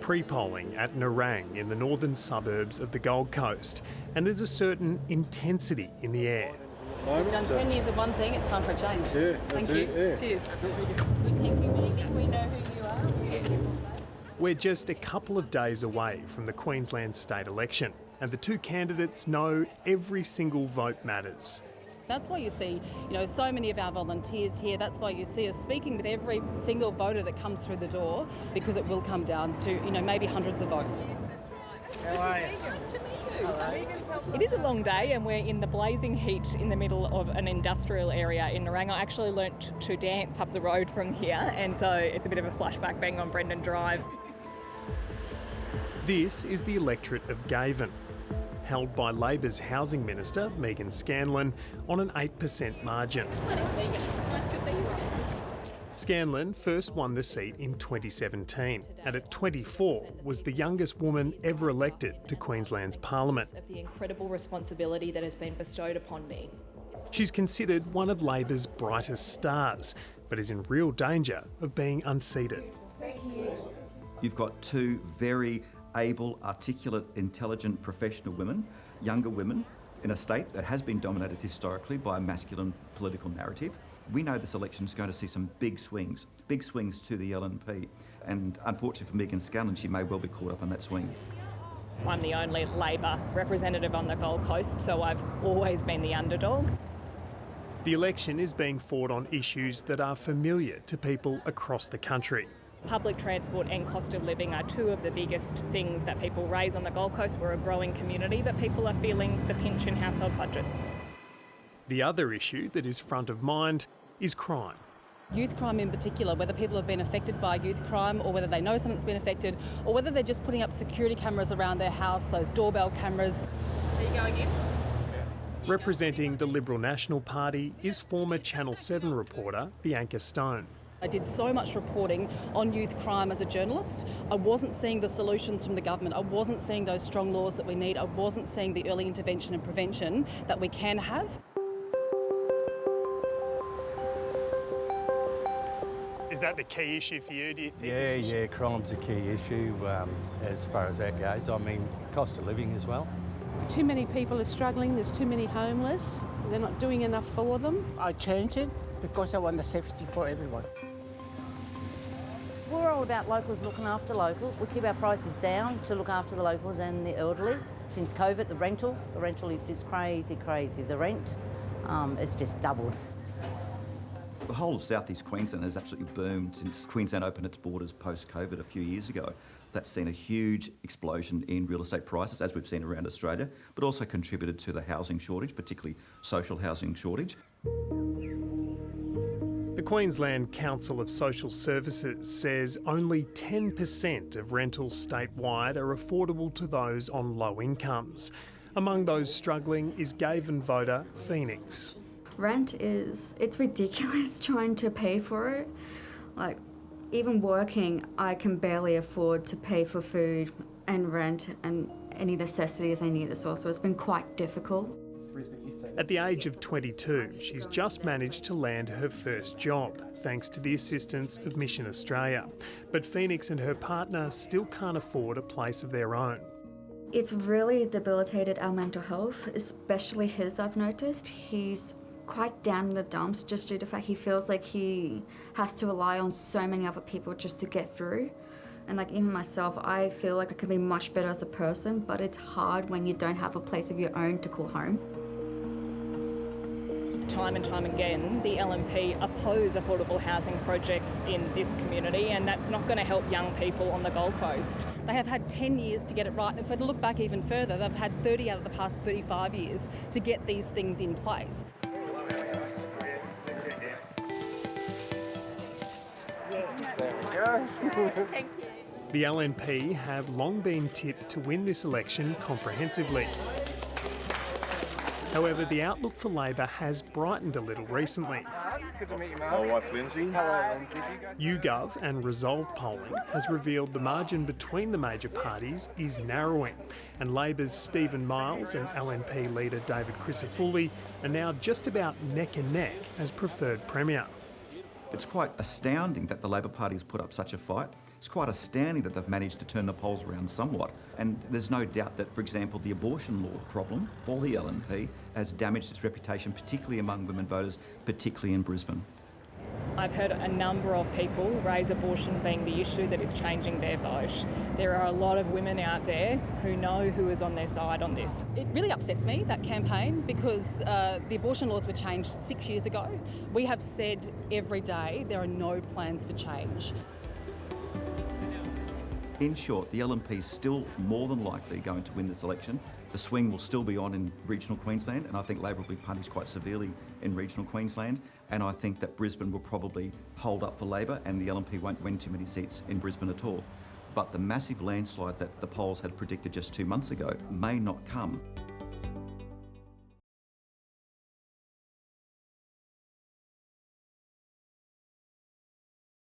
pre-polling at Narang in the northern suburbs of the Gold Coast, and there's a certain intensity in the air. We've done 10 years of one thing, it's time for a change. Yeah, Thank you. Yeah. Cheers. We know who you are. We're just a couple of days away from the Queensland state election, and the two candidates know every single vote matters. That's why you see, so many of our volunteers here. That's why you see us speaking with every single voter that comes through the door, because it will come down to, maybe hundreds of votes. How are you? Nice to meet you. Hello. It is a long day and we're in the blazing heat in the middle of an industrial area in Narang. I actually learnt to dance up the road from here, and so it's a bit of a flashback being on Brendan Drive. This is the electorate of Gavin, held by Labor's Housing Minister, Megan Scanlon, on an 8% margin. My name's Megan. Nice to see you. Scanlon first won the seat in 2017, and at 24 was the youngest woman ever elected to Queensland's Parliament. Of the incredible responsibility that has been bestowed upon me. She's considered one of Labor's brightest stars, but is in real danger of being unseated. You've got two very able, articulate, intelligent, professional women, younger women, in a state that has been dominated historically by a masculine political narrative. We know this election is going to see some big swings to the LNP. And unfortunately for Megan Scanlon, she may well be caught up on that swing. I'm the only Labor representative on the Gold Coast, so I've always been the underdog. The election is being fought on issues that are familiar to people across the country. Public transport and cost of living are two of the biggest things that people raise on the Gold Coast. We're a growing community, but people are feeling the pinch in household budgets. The other issue that is front of mind is crime. Youth crime in particular, whether people have been affected by youth crime or whether they know someone that's been affected or whether they're just putting up security cameras around their house, those doorbell cameras. Are you going in? Representing the Liberal National Party is former Channel 7 reporter Bianca Stone. I did so much reporting on youth crime as a journalist. I wasn't seeing the solutions from the government. I wasn't seeing those strong laws that we need. I wasn't seeing the early intervention and prevention that we can have. Is that the key issue for you, do you think? Yeah, crime's a key issue as far as that goes. I mean, cost of living as well. Too many people are struggling, there's too many homeless, they're not doing enough for them. I changed it because I want the safety for everyone. We're all about locals looking after locals. We keep our prices down to look after the locals and the elderly. Since COVID, the rental is just crazy. The rent, it's just doubled. The whole of southeast Queensland has absolutely boomed since Queensland opened its borders post-COVID a few years ago. That's seen a huge explosion in real estate prices, as we've seen around Australia, but also contributed to the housing shortage, particularly social housing shortage. The Queensland Council of Social Services says only 10% of rentals statewide are affordable to those on low incomes. Among those struggling is Gavin voter Phoenix. Rent it's ridiculous trying to pay for it. Like, even working, I can barely afford to pay for food and rent and any necessities I need as well, so it's been quite difficult. At the age of 22, she's just managed to land her first job, thanks to the assistance of Mission Australia. But Phoenix and her partner still can't afford a place of their own. It's really debilitated our mental health, especially his, I've noticed. He's quite down in the dumps just due to the fact he feels like he has to rely on so many other people just to get through. And like even myself, I feel like I can be much better as a person, but it's hard when you don't have a place of your own to call home. Time and time again, the LNP oppose affordable housing projects in this community, and that's not going to help young people on the Gold Coast. They have had 10 years to get it right, and if I look back even further, they've had 30 out of the past 35 years to get these things in place. Thank you. The LNP have long been tipped to win this election comprehensively. However, the outlook for Labor has brightened a little recently. Good to meet you, Mark. My wife, Lindsay. Hello, Lindsay. YouGov and Resolve polling has revealed the margin between the major parties is narrowing, and Labor's Stephen Miles and LNP leader David Crisafulli are now just about neck and neck as preferred Premier. It's quite astounding that the Labor Party has put up such a fight. It's quite astounding that they've managed to turn the polls around somewhat. And there's no doubt that, for example, the abortion law problem for the LNP has damaged its reputation, particularly among women voters, particularly in Brisbane. I've heard a number of people raise abortion being the issue that is changing their vote. There are a lot of women out there who know who is on their side on this. It really upsets me, that campaign, because the abortion laws were changed 6 years ago. We have said every day there are no plans for change. In short, the LNP is still more than likely going to win this election. The swing will still be on in regional Queensland, and I think Labor will be punished quite severely in regional Queensland. And I think that Brisbane will probably hold up for Labor, and the LNP won't win too many seats in Brisbane at all. But the massive landslide that the polls had predicted just 2 months ago may not come.